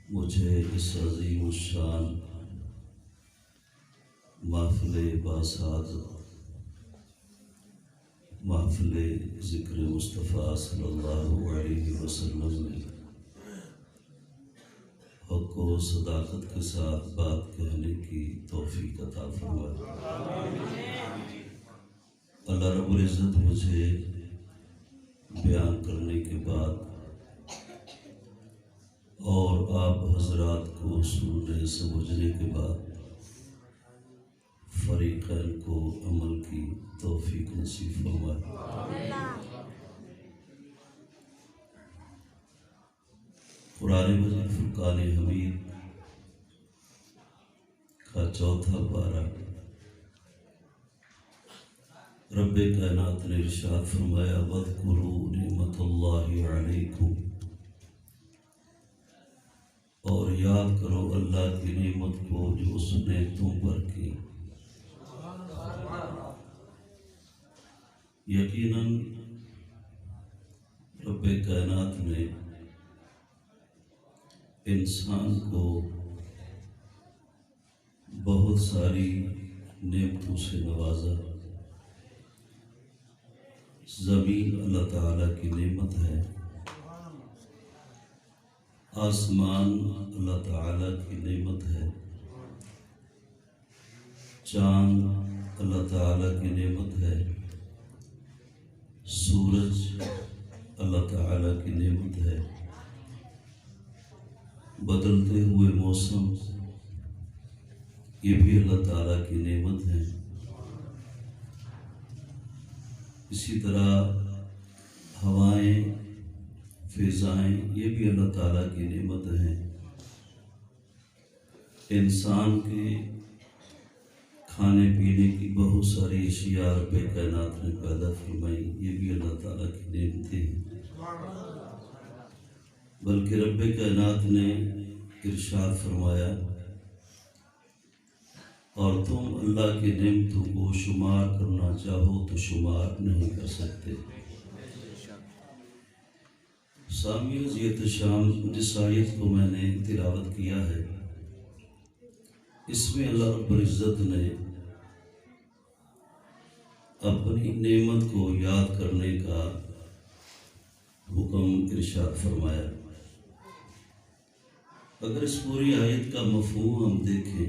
مجھے اس عظیم الشان محفل باسعادت محفل ذکر مصطفیٰ صلی اللہ علیہ وسلم میں حق و صداقت کے ساتھ بات کہنے کی توفیق عطا فرمائے۔ اللہ رب العزت مجھے بیان کرنے کے بعد اور آپ حضرات کو سننے سمجھنے کے بعد فریقین کو عمل کی توفیق نصیب فرمائے۔ قرآن مجید فرقان حمید کا چوتھا پارہ، رب کائنات نے ارشاد فرمایا وَاذْكُرُوا نِعْمَتَ اللَّهِ عَلَيْكُمْ، اور یاد کرو اللہ کی نعمت کو جو اس نے تم پر کی۔ یقیناً رب کائنات نے انسان کو بہت ساری نعمتوں سے نوازا۔ زمین اللہ تعالیٰ کی نعمت ہے، آسمان اللہ تعالیٰ کی نعمت ہے، چاند اللہ تعالیٰ کی نعمت ہے، سورج اللہ تعالیٰ کی نعمت ہے، بدلتے ہوئے موسم یہ بھی اللہ تعالیٰ کی نعمت ہے۔ اسی طرح ہوائیں، فضائیں یہ بھی اللہ تعالیٰ کی نعمت ہیں۔ انسان کے کھانے پینے کی بہت ساری اشیاء رب کائنات نے پیدا فرمائی، یہ بھی اللہ تعالیٰ کی نعمتیں ہیں۔ بلکہ رب کائنات نے ارشاد فرمایا اور تم اللہ کی نعمتوں کو شمار کرنا چاہو تو شمار نہیں کر سکتے۔ سامعین، یہ تشام جس آیت کو میں نے تلاوت کیا ہے، اس میں اللہ رب العزت نے اپنی نعمت کو یاد کرنے کا حکم ارشاد فرمایا۔ اگر اس پوری آیت کا مفہوم ہم دیکھیں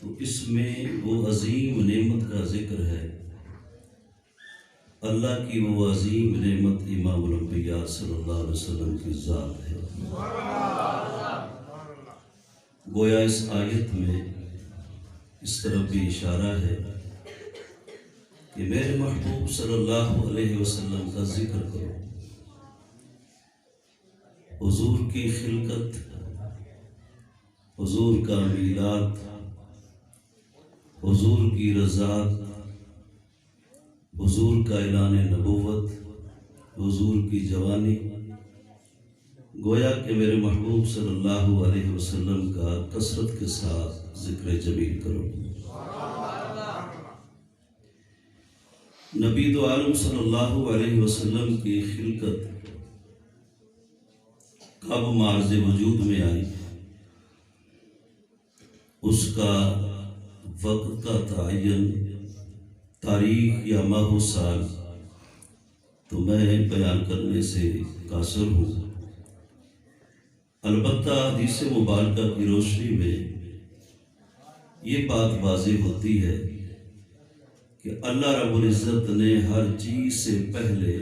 تو اس میں وہ عظیم نعمت کا ذکر ہے، اللہ کی وہ عظیم نعمت امام الانبیاء صلی اللہ علیہ وسلم کی ذات ہے۔ گویا اس آیت میں اس طرف بھی اشارہ ہے کہ میرے محبوب صلی اللہ علیہ وسلم کا ذکر کرو، حضور کی خلقت، حضور کا میلاد، حضور کی رضاعت، حضور کا اعلان نبوت، حضور کی جوانی، گویا کہ میرے محبوب صلی اللہ علیہ وسلم کا کثرت کے ساتھ ذکر جمیل کرو۔ نبی دو عالم صلی اللہ علیہ وسلم کی خلقت کب معرض وجود میں آئی، اس کا وقت کا تعین، تاریخ یا ماہ و سال تو میں بیان کرنے سے قاصر ہوں۔ البتہ حدیث مبارکہ کی روشنی میں یہ بات واضح ہوتی ہے کہ اللہ رب العزت نے ہر چیز سے پہلے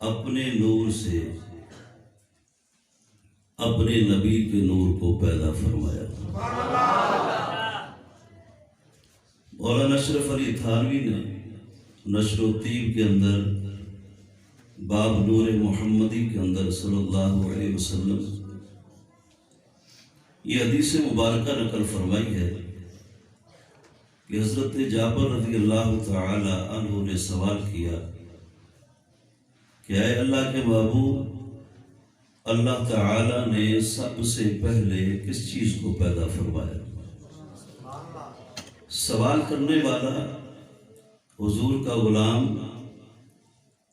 اپنے نور سے اپنے نبی کے نور کو پیدا فرمایا۔ مولانا اشرف علی تھانوی نے نشر و طیب کے اندر باب نور محمدی کے اندر صلی اللہ علیہ وسلم یہ حدیث مبارکہ نقل فرمائی ہے کہ حضرت جابر رضی اللہ تعالی عنہ نے سوال کیا کہ اے اللہ کے محبوب، اللہ تعالی نے سب سے پہلے کس چیز کو پیدا فرمایا؟ سوال کرنے والا حضور کا غلام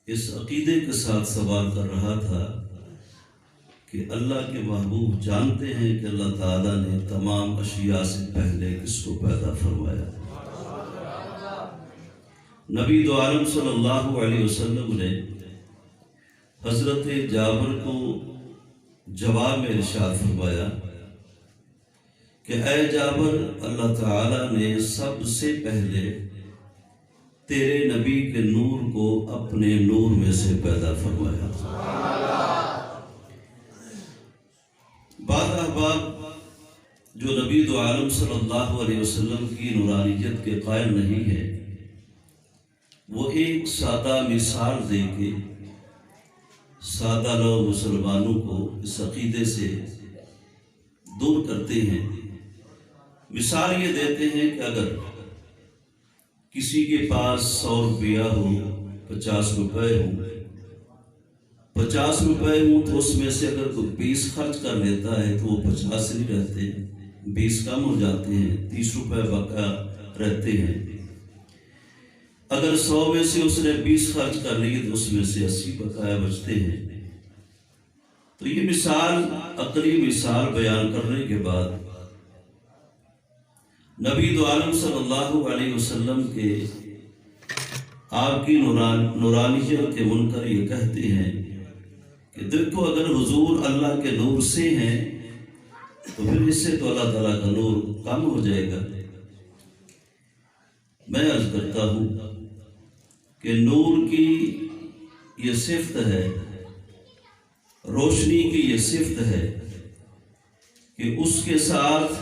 اس عقیدے کے ساتھ سوال کر رہا تھا کہ اللہ کے محبوب جانتے ہیں کہ اللہ تعالیٰ نے تمام اشیاء سے پہلے کس کو پیدا فرمایا۔ نبی دو عالم صلی اللہ علیہ وسلم نے حضرت جابر کو جواب میں ارشاد فرمایا کہ اے جابر، اللہ تعالیٰ نے سب سے پہلے تیرے نبی کے نور کو اپنے نور میں سے پیدا فرمایا۔ بعض احباب جو نبی دو عالم صلی اللہ علیہ وسلم کی نورانیت کے قائل نہیں ہے، وہ ایک سادہ مثال دے کے سادہ لوگ مسلمانوں کو اس عقیدے سے دور کرتے ہیں۔ مثال یہ دیتے ہیں کہ اگر کسی کے پاس 100 روپیہ ہو، 50 روپے ہوں، 50 روپے ہوں تو اس میں سے اگر کوئی 20 خرچ کر لیتا ہے تو وہ 50 نہیں رہتے، 20 کم ہو جاتے ہیں، 30 روپے بقا رہتے ہیں۔ اگر 100 میں سے اس نے 20 خرچ کر لی تو اس میں سے 80 بقایا بچتے ہیں۔ تو یہ مثال، عقلی مثال بیان کرنے کے بعد نبی دو عالم صلی اللہ علیہ وسلم کے آپ کی نورانیت کے منکر یہ کہتے ہیں کہ دیکھو، اگر حضور اللہ کے نور سے ہیں تو پھر اس سے تو اللہ تعالیٰ کا نور کم ہو جائے گا۔ میں عرض کرتا ہوں کہ نور کی یہ صفت ہے، روشنی کی یہ صفت ہے کہ اس کے ساتھ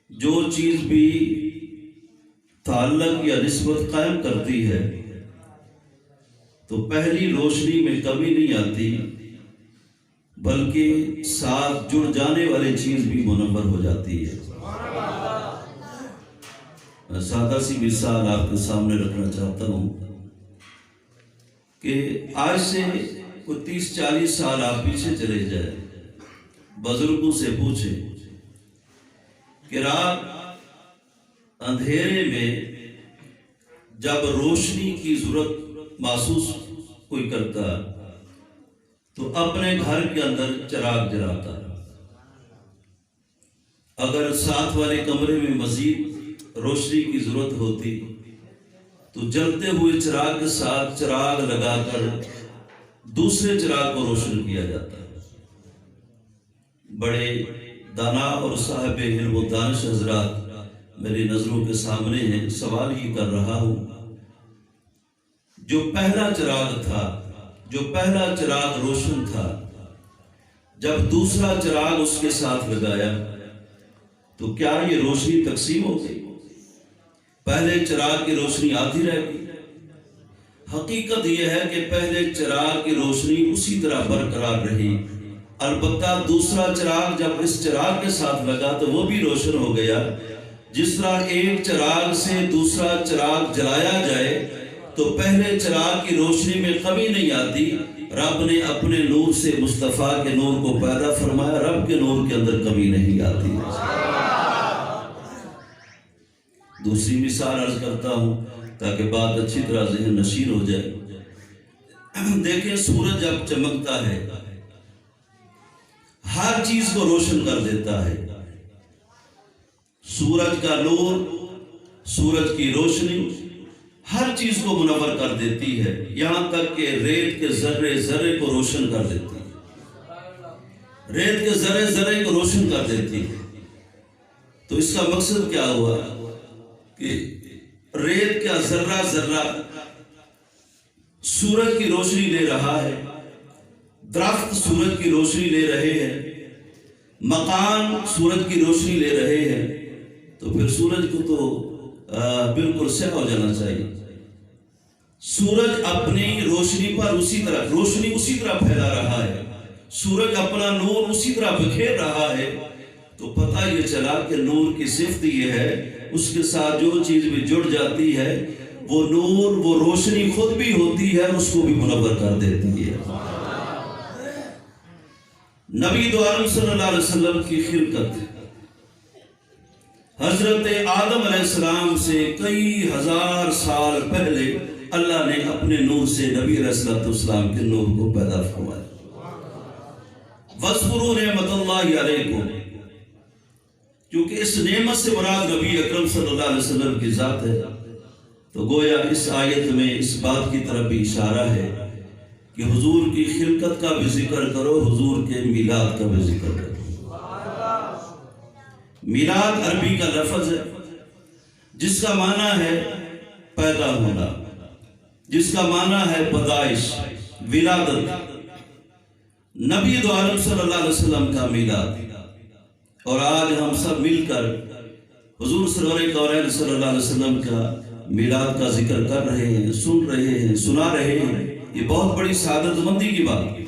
جو چیز بھی تعلق یا نسبت قائم کرتی ہے تو پہلی روشنی میں کمی نہیں آتی، بلکہ ساتھ جڑ جانے والی چیز بھی منور ہو جاتی ہے۔ میں سادہ سی مثال آپ کے سامنے رکھنا چاہتا ہوں کہ آج سے کوئی 30-40 سال آپ پیچھے چلے جائیں، بزرگوں سے پوچھیں کہ رات اندھیرے میں جب روشنی کی ضرورت محسوس کوئی کرتا تو اپنے گھر کے اندر چراغ جلاتا، اگر ساتھ والے کمرے میں مزید روشنی کی ضرورت ہوتی تو جلتے ہوئے چراغ کے ساتھ چراغ لگا کر دوسرے چراغ کو روشن کیا جاتا۔ بڑے دانا اور صاحب علم و دانش حضرات میری نظروں کے سامنے ہیں، سوال ہی کر رہا ہوں، جو پہلا چراغ تھا، جو پہلا چراغ روشن تھا، جب دوسرا چراغ اس کے ساتھ لگایا تو کیا یہ روشنی تقسیم ہو گئی؟ پہلے چراغ کی روشنی آدھی رہ گئی۔ حقیقت یہ ہے کہ پہلے چراغ کی روشنی اسی طرح برقرار رہی، البتہ دوسرا چراغ جب اس چراغ کے ساتھ لگا تو وہ بھی روشن ہو گیا۔ جس طرح ایک چراغ سے دوسرا چراغ جلایا جائے تو پہلے چراغ کی روشنی میں کمی نہیں آتی، رب نے اپنے نور سے مصطفیٰ کے نور کو پیدا فرمایا، رب کے نور کے اندر کمی نہیں آتی۔ دوسری مثال عرض کرتا ہوں تاکہ بات اچھی طرح ذہن نشین ہو جائے۔ دیکھیں، سورج جب چمکتا ہے ہر چیز کو روشن کر دیتا ہے۔ سورج کا نور، سورج کی روشنی ہر چیز کو منور کر دیتی ہے، یہاں تک کہ ریت کے ذرے ذرے کو روشن کر دیتی ہے، ریت کے ذرے ذرے کو روشن کر دیتی ہے۔ تو اس کا مقصد کیا ہوا کہ ریت کا ذرہ ذرہ سورج کی روشنی لے رہا ہے، درخت سورج کی روشنی لے رہے ہیں، مکان سورج کی روشنی لے رہے ہیں، تو پھر سورج کو تو بالکل سیاہ ہو جانا چاہیے۔ سورج اپنی روشنی پر اسی طرح پھیلا رہا ہے، سورج اپنا نور اسی طرح بکھیر رہا ہے، تو پتہ یہ چلا کہ نور کی صفت یہ ہے، اس کے ساتھ جو چیز بھی جڑ جاتی ہے وہ نور، وہ روشنی خود بھی ہوتی ہے، اس کو بھی منور کر دیتی ہے۔ نبی دو عالم صلی اللہ علیہ وسلم کی خلقت حضرت آدم علیہ السلام سے کئی ہزار سال پہلے اللہ نے اپنے نور سے نبی علیہ السلام کے نور کو پیدا فرمایا۔ وَاذْكُرُوا نِعْمَتَ اللَّهِ عَلَيْكُمْ، کیونکہ اس نعمت سے مراد نبی اکرم صلی اللہ علیہ وسلم کی ذات ہے، تو گویا اس آیت میں اس بات کی طرف بھی اشارہ ہے کہ حضور کی خلقت کا بھی ذکر کرو، حضور کے میلاد کا بھی ذکر کرو۔ میلاد عربی کا لفظ ہے جس کا معنی ہے پیدا ہونا، جس کا معنی ہے پیدائش، ولادت۔ نبی دو عالم صلی اللہ علیہ وسلم کا میلاد، اور آج ہم سب مل کر حضور سرور کونین صلی اللہ علیہ وسلم کا میلاد کا ذکر کر رہے ہیں، سن رہے ہیں، سنا رہے ہیں۔ یہ بہت بڑی سعادت مندی کی بات ہے۔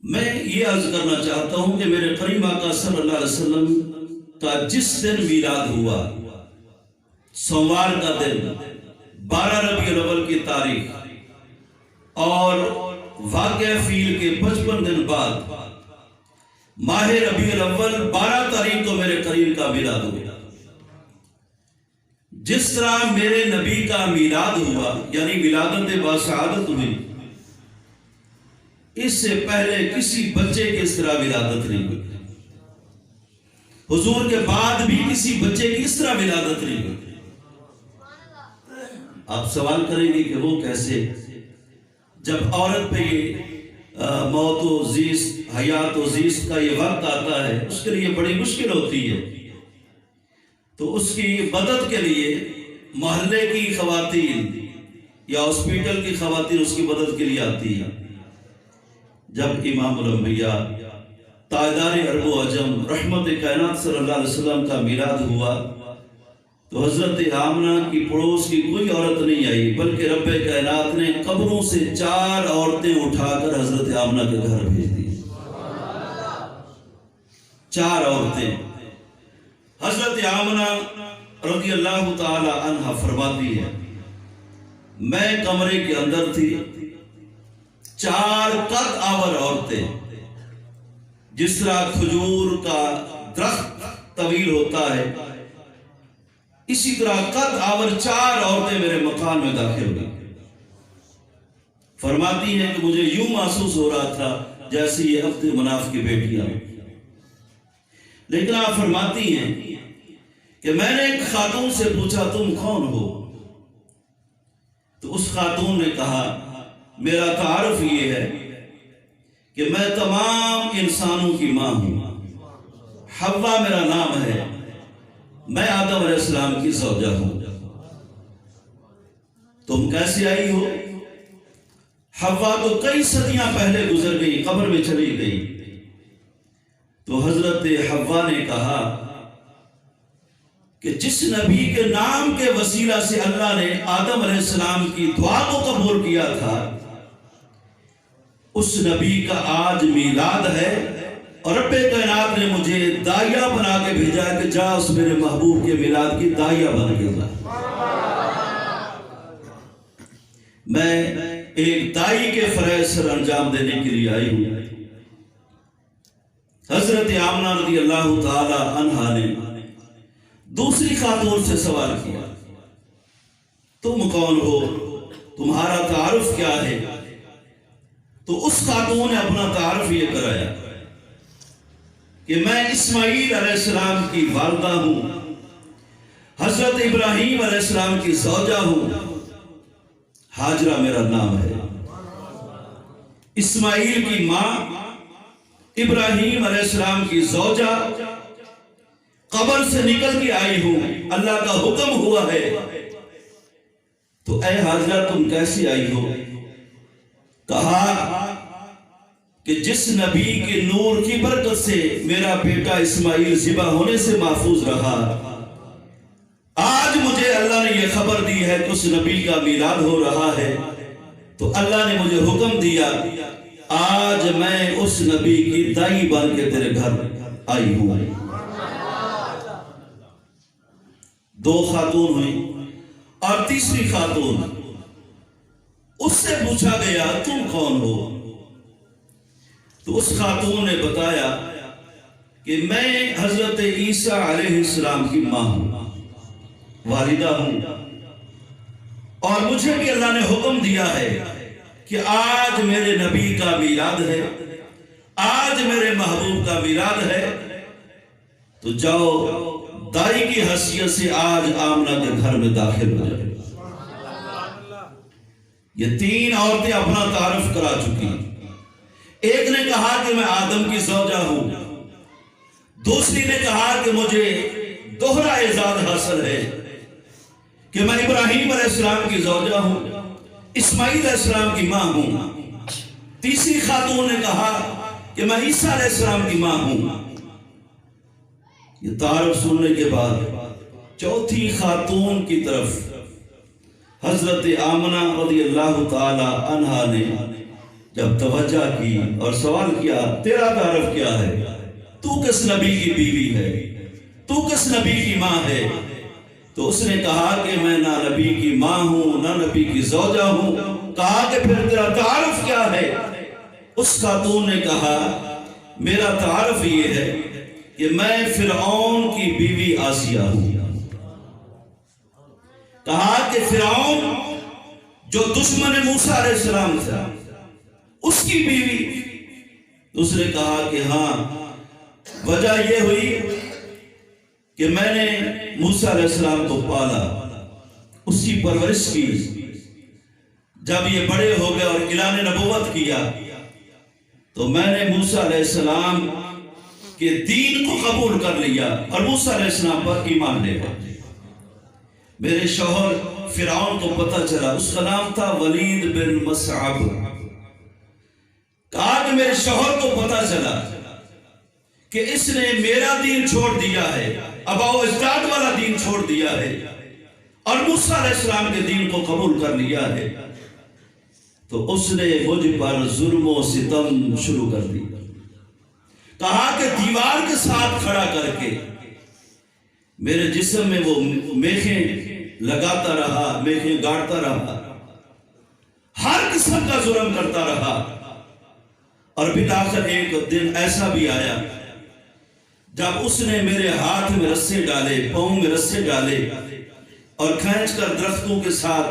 میں یہ عرض کرنا چاہتا ہوں کہ میرے کریم آقا صلی اللہ علیہ وسلم کا جس دن میلاد ہوا، سوموار کا دن، 12 ربیع الاول کی تاریخ، اور واقع فیل کے 55 دن بعد ماہ ربیع الاول 12 تاریخ کو میرے کریم کا میلاد ہوا۔ جس طرح میرے نبی کا میلاد ہوا، یعنی ولادت باسعادت ہوئی، اس سے پہلے کسی بچے کی اس طرح ولادت نہیں ہوئی، حضور کے بعد بھی کسی بچے کی اس طرح ولادت نہیں ہوئی۔ آپ سوال کریں گے کہ وہ کیسے؟ جب عورت پہ یہ موت و زیست، حیات و زیست کا یہ وقت آتا ہے، اس کے لیے بڑی مشکل ہوتی ہے، تو اس کی مدد کے لیے محلے کی خواتین یا ہاسپٹل کی خواتین اس کی مدد کے لیے آتی ہیں۔ جب امام الانبیاء، تاجدار عرب و عجم، رحمت کائنات صلی اللہ علیہ وسلم کا میلاد ہوا، تو حضرت آمنہ کی پڑوس کی کوئی عورت نہیں آئی، بلکہ رب کائنات نے قبروں سے 4 عورتیں اٹھا کر حضرت آمنہ کے گھر بھیج دی۔ 4 عورتیں۔ حضرت آمنہ رضی اللہ تعالی عنہ فرماتی ہے، میں کمرے کے اندر تھی، 4 قد آور عورتیں، جس طرح کھجور کا درخت طویل ہوتا ہے، اسی طرح قد آور 4 عورتیں میرے مکان میں داخل ہوئی۔ فرماتی ہیں کہ مجھے یوں محسوس ہو رہا تھا جیسے یہ عبد مناف کی بیٹیاں، لیکن آپ فرماتی ہیں کہ میں نے ایک خاتون سے پوچھا تم کون ہو؟ تو اس خاتون نے کہا میرا تعارف یہ ہے کہ میں تمام انسانوں کی ماں ہوں، حوا میرا نام ہے، میں آدم علیہ السلام کی زوجہ ہوں۔ تم کیسے آئی ہو؟ حوا تو کئی صدیاں پہلے گزر گئی، قبر میں چلی گئی۔ تو حضرت حوا نے کہا کہ جس نبی کے نام کے وسیلہ سے اللہ نے آدم علیہ السلام کی دعا کو قبول کیا تھا، اس نبی کا آج میلاد ہے، اور رب کائنات نے مجھے داعیہ بنا کے بھیجا کہ جا اس میرے محبوب کے میلاد کی داعیہ بن کے جا۔ میں ایک دائی کے فرائض سر انجام دینے کے لیے آئی ہوں۔ حضرت آمنہ رضی اللہ تعالی عنہا نے دوسری خاتون سے سوال کیا، تم کون ہو؟ تمہارا تعارف کیا ہے؟ تو اس خاتون نے اپنا تعارف یہ کرایا کہ میں اسماعیل علیہ السلام کی والدہ ہوں، حضرت ابراہیم علیہ السلام کی زوجہ ہوں، ہاجرہ میرا نام ہے۔ اسماعیل کی ماں، ابراہیم علیہ السلام کی زوجہ، قبر سے نکل کے آئی ہوں، اللہ کا حکم ہوا ہے۔ تو اے ہاجرہ تم کیسی آئی ہو؟ کہا کہ جس نبی کے نور کی برکت سے میرا بیٹا اسماعیل ذبح ہونے سے محفوظ رہا، آج مجھے اللہ نے یہ خبر دی ہے کہ اس نبی کا میلاد ہو رہا ہے، تو اللہ نے مجھے حکم دیا آج میں اس نبی کی دائی بن کے تیرے گھر آئی ہوں۔ 2 خاتون ہوئی، اور تیسری خاتون، اس سے پوچھا گیا تم کون ہو؟ تو اس خاتون نے بتایا کہ میں حضرت عیسیٰ علیہ السلام کی ماں ہوں، والدہ ہوں، اور مجھے بھی اللہ نے حکم دیا ہے کہ آج میرے نبی کا میلاد ہے، آج میرے محبوب کا میلاد ہے، تو جاؤ دائی کی حیثیت سے آج آمنہ کے گھر میں داخل ہو جائے۔ یہ 3 عورتیں اپنا تعارف کرا چکی۔ ایک نے کہا کہ میں آدم کی زوجہ ہوں، دوسری نے کہا کہ مجھے دوہرا اعزاز حاصل ہے کہ میں ابراہیم علیہ السلام کی زوجہ ہوں، اسماعیل علیہ السلام کی ماں ہوں، تیسری خاتون نے کہا کہ میں عیسیٰ علیہ السلام کی ماں ہوں۔ یہ تعارف سننے کے بعد چوتھی خاتون کی طرف حضرت آمنہ رضی اللہ تعالی عنہا نے جب توجہ کی اور سوال کیا تیرا تعارف کیا ہے، تو کس نبی کی بیوی ہے، تو کس نبی کی ماں ہے؟ تو اس نے کہا کہ میں نہ نبی کی ماں ہوں نہ نبی کی زوجہ ہوں۔ کہا کہ پھر تیرا تعارف کیا ہے؟ اس خاتون نے کہا میرا تعارف یہ ہے کہ میں فرعون کی بیوی آسیہ ہوں۔ کہا کہ فرعون جو دشمن موسیٰ علیہ السلام تھا اس کی بیوی۔ اس نے کہا کہ ہاں، وجہ یہ ہوئی کہ میں نے موسیٰ علیہ السلام کو پالا، اس کی پرورش کی۔ جب یہ بڑے ہو گئے اور اعلان نبوت کیا تو میں نے موسیٰ علیہ السلام کے دین کو قبول کر لیا اور موسیٰ علیہ السلام پر ایمان لے گیا۔ میرے شوہر فرعون کو پتہ چلا، اس کا نام تھا ولید بن مصعب۔ کہا کہ میرے شوہر کو پتہ چلا کہ اس نے میرا دین چھوڑ دیا ہے، آباء و اجداد والا دین چھوڑ دیا ہے اور موسیٰ علیہ السلام کے دین کو قبول کر لیا ہے، تو اس نے مجھ پر ظلم و ستم شروع کر دی۔ کہا کہ دیوار کے ساتھ کھڑا کر کے میرے جسم میں وہ میخیں لگاتا رہا، میخیں گاڑتا رہا، ہر قسم کا ظلم کرتا رہا۔ اور بالآخر ایک دن ایسا بھی آیا جب اس نے میرے ہاتھ میں رسے ڈالے، پاؤں میں رسے ڈالے اور کھینچ کر درختوں کے ساتھ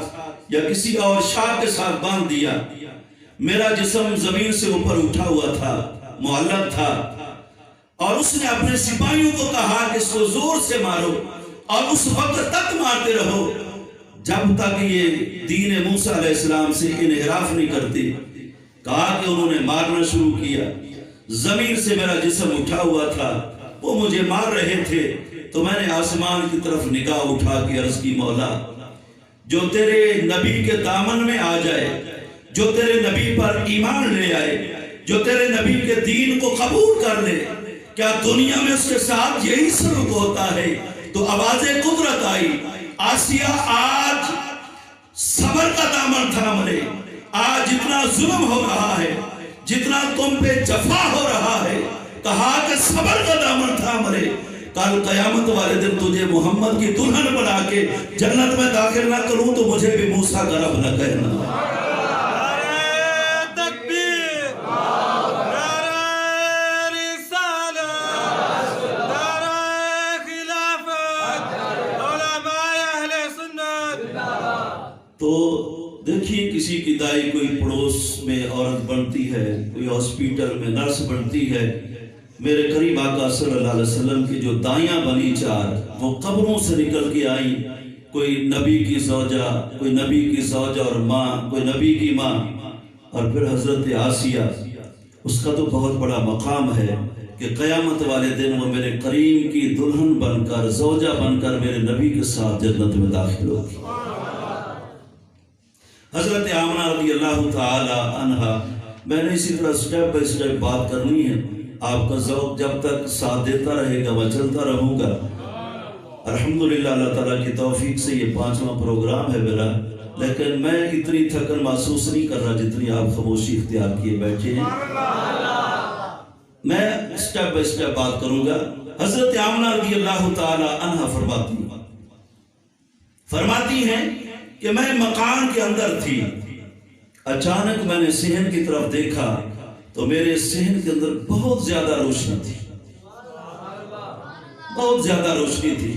یا کسی اور شاخ کے ساتھ باندھ دیا۔ میرا جسم زمین سے اوپر اٹھا ہوا تھا، معلق تھا، اور اس نے اپنے سپاہیوں کو کہا کہ اس کو زور سے مارو اور اس وقت تک مارتے رہو جب تک یہ دین موسیٰ علیہ السلام سے انحراف نہیں کرتے۔ کہا کہ انہوں نے مارنا شروع کیا، زمین سے میرا جسم اٹھا ہوا تھا، وہ مجھے مار رہے تھے، تو میں نے آسمان کی طرف نگاہ اٹھا کے عرض کی مولا جو تیرے نبی کے دامن میں آ جائے، جو تیرے نبی پر ایمان لے آئے، جو تیرے نبی کے دین کو قبول کر لے، کیا دنیا میں اس کے ساتھ یہی سلوک ہوتا ہے؟ تو آواز قدرت آئی، آسیہ آج صبر کا دامن تھام لے، آج جتنا ظلم ہو رہا ہے، جتنا تم پہ جفا ہو رہا ہے، کہا کہ صبر کا دامن تھام لے، کل قیامت والے دن تجھے محمد کی دلہن بنا کے جنت میں داخل نہ کروں تو مجھے بھی موسیٰ کا رب نہ کہنا۔ تو دیکھیے کسی کی دائی کوئی پڑوس میں عورت بنتی ہے، کوئی ہاسپیٹل میں نرس بنتی ہے۔ میرے قریب آقا صلی اللہ علیہ وسلم کی جو دائیاں بنی 4 وہ قبروں سے نکل کے آئیں، کوئی نبی کی زوجہ، کوئی نبی کی زوجہ اور ماں، کوئی نبی کی ماں، اور پھر حضرت آسیہ، اس کا تو بہت بڑا مقام ہے کہ قیامت والے دن وہ میرے کریم کی دلہن بن کر، زوجہ بن کر میرے نبی کے ساتھ جنت میں داخل ہوگی۔ حضرت آمنہ رضی اللہ تعالی عنہا، میں نے اسی طرح سٹیپ بائی سٹیپ بات کرنی ہے، آپ کا ذوق جب تک ساتھ دیتا رہے گا میں چلتا رہوں گا۔ الحمدللہ اللہ تعالیٰ کی توفیق سے یہ 5واں پروگرام ہے میرا، لیکن میں اتنی تھکن محسوس نہیں کر رہا جتنی آپ خاموشی اختیار کیے بیٹھے ہیں۔ میں سٹیپ بائی سٹیپ بات کروں گا۔ حضرت آمنہ رضی اللہ تعالی عنہا فرماتی ہیں کہ میں مکان کے اندر تھی، اچانک میں نے صحن کی طرف دیکھا تو میرے صحن کے اندر بہت زیادہ روشنی تھی، بہت زیادہ روشنی تھی۔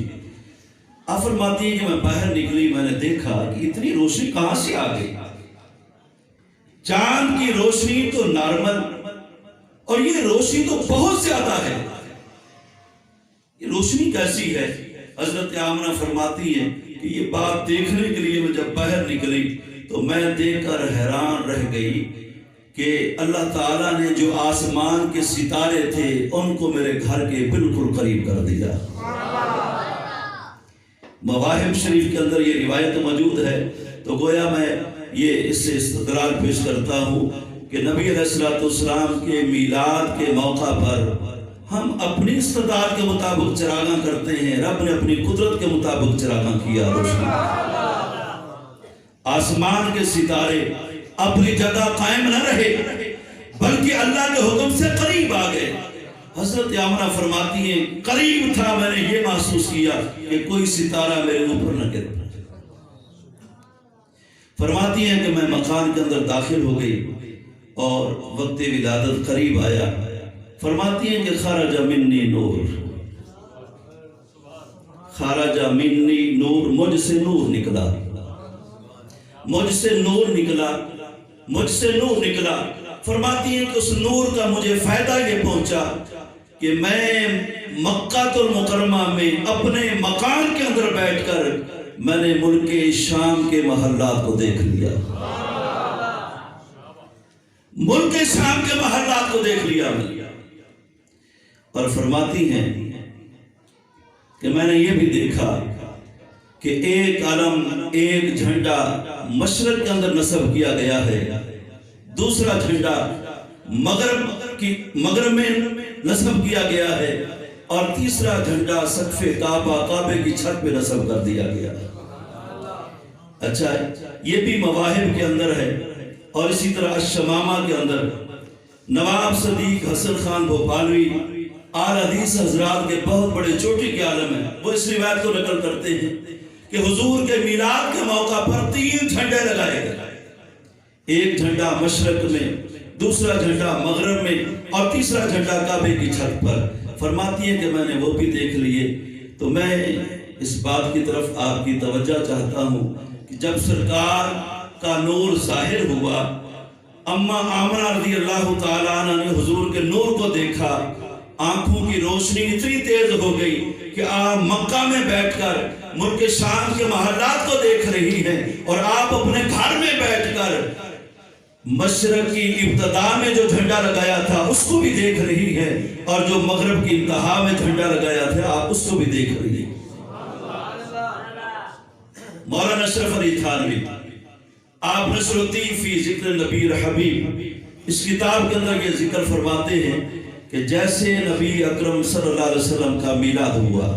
آپ فرماتی ہیں کہ میں باہر نکلی، میں نے دیکھا کہ اتنی روشنی کہاں سے آ گئی۔ چاند کی روشنی تو نارمل، اور یہ روشنی تو بہت زیادہ ہے. یہ روشنی کیسی ہے؟ حضرت آمنہ فرماتی ہیں کہ یہ بات دیکھنے کے لیے میں جب باہر نکلی تو میں دیکھ کر حیران رہ گئی کہ اللہ تعالیٰ نے جو آسمان کے ستارے تھے ان کو میرے گھر کے بالکل قریب کر دیا. مواہب شریف کے اندر یہ روایت موجود ہے. تو گویا میں یہ اس سے استدلال پیش کرتا ہوں کہ نبی علیہ السلام کے میلاد کے موقع پر ہم اپنی استطاعت کے مطابق چراغاں کرتے ہیں، رب نے اپنی قدرت کے مطابق چراغاں کیا روشنی. آسمان کے ستارے اپنی جگہ قائم نہ رہے بلکہ اللہ کے حکم سے قریب آ گئے. حضرت آمنہ فرماتی ہیں قریب تھا، میں نے یہ محسوس کیا کہ کوئی ستارہ میرے اوپر نہ گر. فرماتی ہیں کہ میں مکان کے اندر داخل ہو گئی اور وقت ولادت قریب آیا. فرماتی ہیں کہ خرج منی نور، خرج منی نور، مجھ سے نور نکلا، مجھ سے نور نکلا، مجھ سے نور نکلا. فرماتی ہیں کہ اس نور کا مجھے فائدہ یہ پہنچا کہ میں مکہ المکرمہ میں اپنے مکان کے اندر بیٹھ کر میں نے ملک شام کے محلات کو دیکھ لیا، ملک شام کے محلات کو دیکھ لیا. اور فرماتی ہیں کہ میں نے یہ بھی دیکھا کہ ایک علم، ایک جھنڈا مشرق کے اندر نصب کیا گیا ہے، دوسرا جھنڈا مغرب میں نصب کیا گیا ہے، اور تیسرا جھنڈا سقف کعبے کی چھت پہ نصب کر دیا گیا. اچھا، یہ بھی مواہب کے اندر ہے. اور اسی طرح الشمامہ کے اندر نواب صدیق حسن خان بھوپالوی آل حدیث حضرات کے بہت بڑے چوٹی کے عالم ہیں، وہ اس روایت کو نقل کرتے ہیں کہ حضور کے میلاد کے موقع پر 3 جھنڈے لگائے گئے. ایک جھنڈا مشرق میں، دوسرا جھنڈا مغرب میں، اور تیسرا جھنڈا کعبے کی چھت پر. فرماتی ہے کہ میں نے وہ بھی دیکھ لیے. تو میں اس بات کی طرف آپ کی توجہ چاہتا ہوں کہ جب سرکار کا نور ظاہر ہوا، اما آمنہ رضی اللہ تعالیٰ عنہ نے حضور کے نور کو دیکھا، آنکھوں کی روشنی اتنی تیز ہو گئی کہ آپ مکہ میں بیٹھ کر ملک شام کے محلات کو دیکھ رہی ہیں، اور آپ اپنے گھر میں بیٹھ کر مشرق کی ابتدا میں جو جھنڈا لگایا تھا اس کو بھی دیکھ رہی ہے، اور جو مغرب کی انتہا میں جھنڈا لگایا تھا آپ اس کو بھی دیکھ رہی ہیں. مولانا اشرف علی تھانوی آپ نصر الدین فی ذکر نبی حبیب اس کتاب کے اندر یہ ذکر فرماتے ہیں کہ جیسے نبی اکرم صلی اللہ علیہ وسلم کا میلاد ہوا،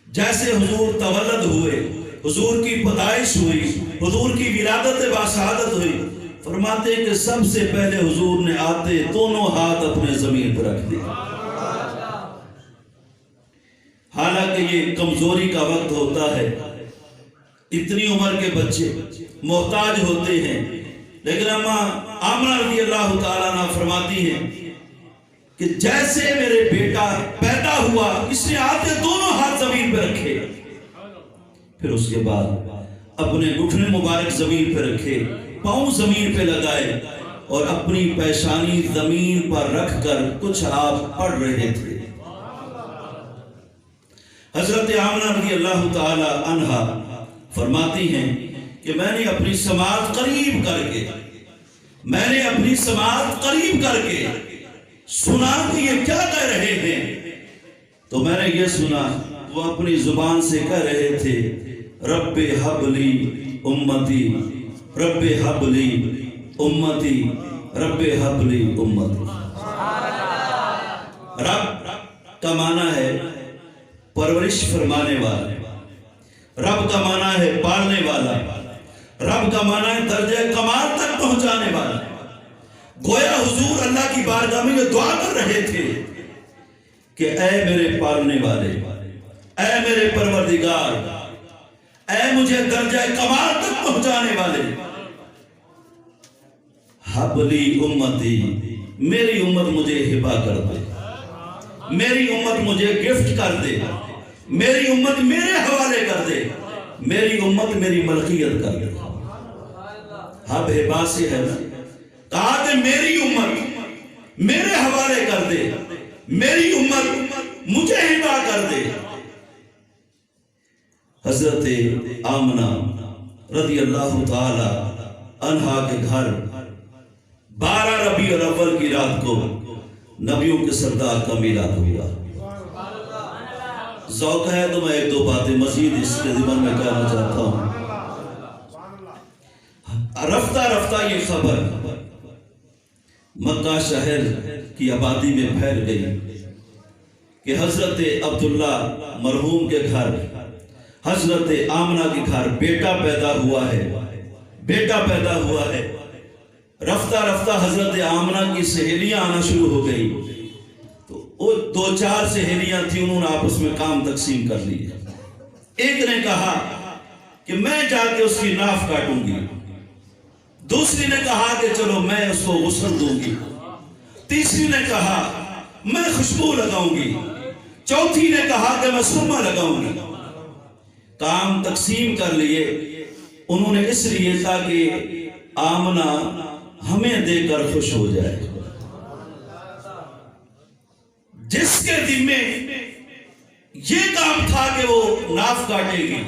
جیسے حضور تولد ہوئے، حضور کی پیدائش ہوئی، حضور کی ولادت باسعادت ہوئی، فرماتے ہیں کہ سب سے پہلے حضور نے آتے دونوں ہاتھ اپنے زمین پر رکھ دیے. حالانکہ یہ کمزوری کا وقت ہوتا ہے، اتنی عمر کے بچے محتاج ہوتے ہیں، لیکن اما آمنہ رضی اللہ تعالیٰ عنہ فرماتی ہیں کہ جیسے میرے بیٹا پیدا ہوا اس نے آتے دونوں ہاتھ زمین پہ رکھے، پھر اس کے بعد اپنے گھٹنے مبارک زمین پہ رکھے، پاؤں زمین پہ لگائے، اور اپنی پیشانی زمین پر رکھ کر کچھ آپ پڑھ رہے تھے. حضرت آمنہ رضی اللہ تعالی عنہا فرماتی ہیں کہ میں نے اپنی سماعت قریب کر کے سنا کہ یہ کیا کہہ رہے ہیں. تو میں نے یہ سنا وہ اپنی زبان سے کہہ رہے تھے رب حبلی امتی، رب حبلی امتی، رب حبلی امتی. رب کا معنی ہے پرورش فرمانے والا، رب کا معنی ہے پالنے والا، رب کا معنی ہے درجہ کمال تک پہنچانے والا. گویا حضور اللہ کی بارگاہ میں یہ دعا کر رہے تھے کہ اے میرے پالنے والے، اے میرے پروردگار، اے مجھے درجہ کمال تک پہنچانے والے، حبلی امتی، میری امت مجھے ہبہ کر دے، میری امت مجھے گفٹ کر دے، میری امت میرے حوالے کر دے، میری امت میری ملکیت کر دے. ہب ہبہ سے ہے نا، کہا کہ میری امت میرے حوالے کر دے، میری امت مجھے ہدا کر دے۔ حضرت آمنہ رضی اللہ تعالی عنہا کے گھر 12 ربیع الاول کی رات کو نبیوں کے سردار کا میلاد ہوا۔ ذوق ہے تو میں ایک دو باتیں مزید اس کے ضمن میں کہنا چاہتا ہوں۔ رفتہ رفتہ یہ خبر مکہ شہر کی آبادی میں پھیل گئی کہ حضرت عبداللہ مرحوم کے گھر، حضرت آمنہ کے گھر بیٹا پیدا ہوا ہے، بیٹا پیدا ہوا ہے۔ رفتہ رفتہ حضرت آمنہ کی سہیلیاں آنا شروع ہو گئی، تو وہ 2-4 سہیلیاں تھیں، انہوں نے آپس میں کام تقسیم کر لی۔ ایک نے کہا کہ میں جا کے اس کی ناف کاٹوں گی، دوسری نے کہا کہ چلو میں اس کو غسل دوں گی، تیسری نے کہا میں خوشبو لگاؤں گی، چوتھی نے کہا کہ میں سرما لگاؤں گی۔ کام تقسیم کر لیے انہوں نے، اس لیے تاکہ آمنہ ہمیں دے کر خوش ہو جائے۔ جس کے ذمے یہ کام تھا کہ وہ ناف کاٹے گی،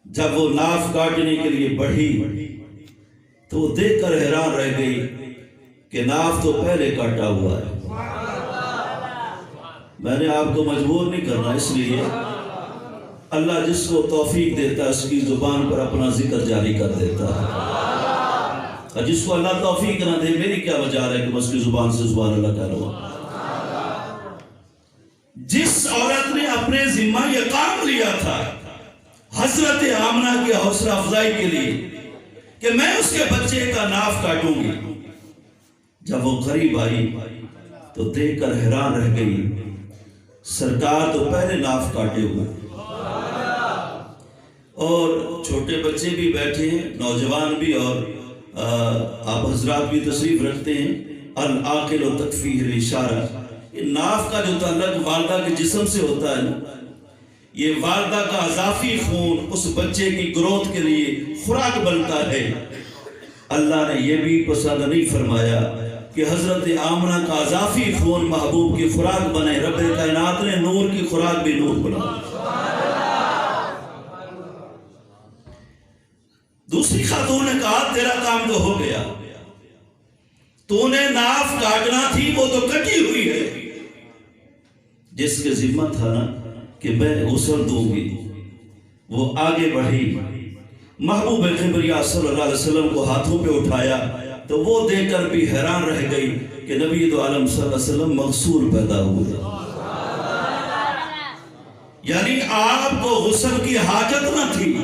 جب وہ ناف کاٹنے کے لیے بڑھی تو وہ دیکھ کر حیران رہ گئی کہ ناف تو پہلے کاٹا ہوا ہے۔ میں نے آپ کو مجبور نہیں کرنا، اس لیے اللہ جس کو توفیق دیتا ہے اس کی زبان پر اپنا ذکر جاری کر دیتا ہے، اور جس کو اللہ توفیق نہ دے میری کیا وجہ ہے کہ بس کی زبان سے زبان اللہ کہہ رہا ہوں۔ جس عورت نے اپنے ذمہ یہ کام لیا تھا حضرت آمنہ کی حوصلہ افزائی کے لیے کہ میں اس کے بچے کا ناف کاٹوں گی، جب وہ قریب آئی تو دیکھ کر حیران رہ گئی، سرکار تو پہلے ناف کاٹے ہوئے، اور چھوٹے بچے بھی بیٹھے ہیں، نوجوان بھی، اور آپ حضرات بھی تشریف رکھتے ہیں۔ العاقل و تکفیہ الاشارہ، یہ ناف کا جو تعلق والدہ کے جسم سے ہوتا ہے نا، یہ والدہ کا اضافی خون اس بچے کی گروتھ کے لیے خوراک بنتا ہے۔ اللہ نے یہ بھی پسند نہیں فرمایا کہ حضرت آمنہ کا اضافی خون محبوب کی خوراک بنے، رب کائنات نے نور کی خوراک بھی نور بنا۔ دوسری خاتون نے کہا تیرا کام تو ہو گیا، تو نے ناف کاٹنا تھی وہ تو کٹی ہوئی ہے۔ جس کے ذمہ تھا نا کہ میں غسل دوں گی، وہ آگے بڑھی، محبوب کبریا صلی اللہ علیہ وسلم کو ہاتھوں پہ اٹھایا تو وہ دیکھ کر بھی حیران رہ گئی کہ نبی دو عالم صلی اللہ علیہ وسلم مغسول پیدا ہوئے، یعنی آپ کو غسل کی حاجت نہ تھی۔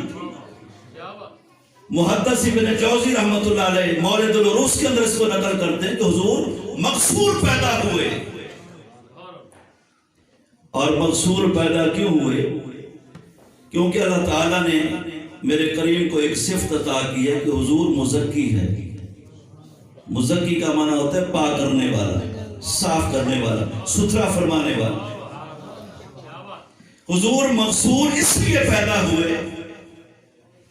محدث ابن جوزی رحمت اللہ علیہ مولد العروس کے اندر اس کو نقل کرتے ہیں کہ حضور مغسول پیدا ہوئے، اور مغسول پیدا کیوں ہوئے؟ کیونکہ اللہ تعالیٰ نے میرے کریم کو ایک صفت عطا کی ہے کہ حضور مزکی ہے۔ مزکی کا معنی ہوتا ہے پاک کرنے والا، صاف کرنے والا، ستھرا فرمانے والا۔ حضور مغسول اس لیے پیدا ہوئے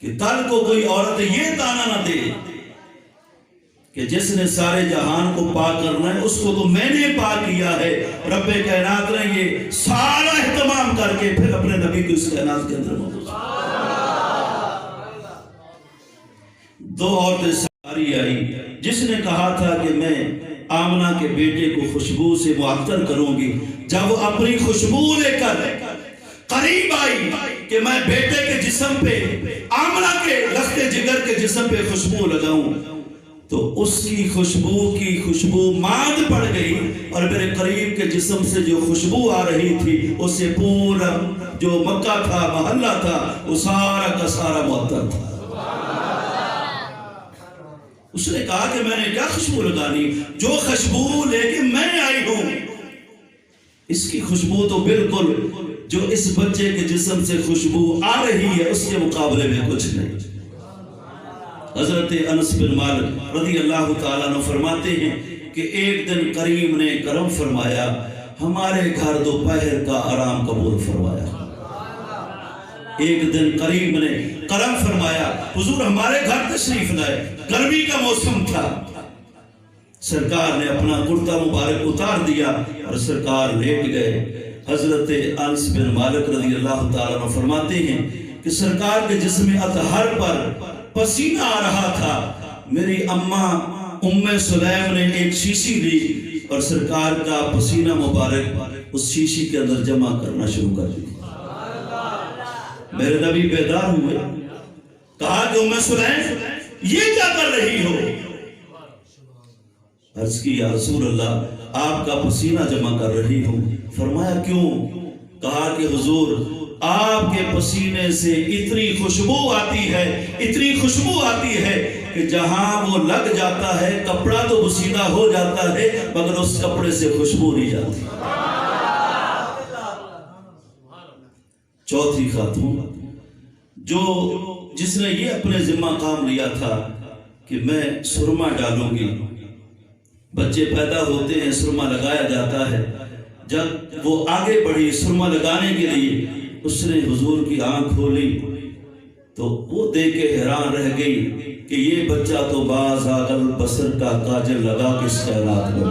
کہ کل کو کوئی عورت یہ تانا نہ دے کہ جس نے سارے جہان کو پاک کرنا ہے اس کو تو میں نے پاک کیا ہے۔ رب کائنات نے یہ سارا اہتمام کر کے پھر اپنے نبی کو اس کائنات کے اندر موجود۔ دو عورتیں ساری آئی، جس نے کہا تھا کہ میں آمنہ کے بیٹے کو خوشبو سے معطر کروں گی، جب وہ اپنی خوشبو لے کر قریب آئی کہ میں بیٹے کے جسم پہ، آمنہ کے لخت جگر کے جسم پہ خوشبو لگاؤں، تو اس کی خوشبو ماند پڑ گئی، اور میرے قریب کے جسم سے جو خوشبو آ رہی تھی اس سے پورا جو مکہ تھا، محلہ تھا، وہ سارا کا سارا معطر تھا۔ اس نے کہا کہ میں نے کیا خوشبو لگانی، جو خوشبو لے کے میں آئی ہوں اس کی خوشبو تو بالکل جو اس بچے کے جسم سے خوشبو آ رہی ہے اس کے مقابلے میں کچھ نہیں۔ حضرت انس بن مالک رضی اللہ تعالیٰ عنہ فرماتے ہیں کہ ایک دن کریم نے کرم فرمایا، ہمارے گھر دوپہر کا آرام قبول فرمایا۔ ایک دن کریم نے کرم فرمایا، حضور ہمارے گھر تشریف لائے، گرمی کا موسم تھا، سرکار نے اپنا کرتا مبارک اتار دیا اور سرکار لیٹ گئے۔ حضرت انس بن مالک رضی اللہ تعالیٰ عنہ فرماتے ہیں کہ سرکار کے جسم اطہر پر پسینہ آ رہا تھا۔ میری اماں ام سلیم نے ایک شیشی لی اور سرکار کا پسینہ مبارک اس شیشی کے اندر جمع کرنا شروع کر دیا۔ میرے نبی بیدار ہوئے، کہا کہ ام سلیم یہ کیا کر رہی ہو؟ عرض کی یا رسول اللہ آپ کا پسینہ جمع کر رہی ہوں۔ فرمایا کیوں؟ کہا کہ حضور آپ کے پسینے سے اتنی خوشبو آتی ہے، اتنی خوشبو آتی ہے کہ جہاں وہ لگ جاتا ہے کپڑا تو بسیدہ ہو جاتا ہے مگر اس کپڑے سے خوشبو نہیں جاتی۔ چوتھی خاتون جس نے یہ اپنے ذمہ کام لیا تھا کہ میں سرما ڈالوں گی، بچے پیدا ہوتے ہیں سرما لگایا جاتا ہے، جب وہ آگے بڑھی سرما لگانے کے لیے اس نے حضور کی آنکھ کھولی تو وہ دیکھ کے حیران رہ گئی کہ یہ بچہ تو باز آغل بصر کا کاجل لگا کے اس کائنات میں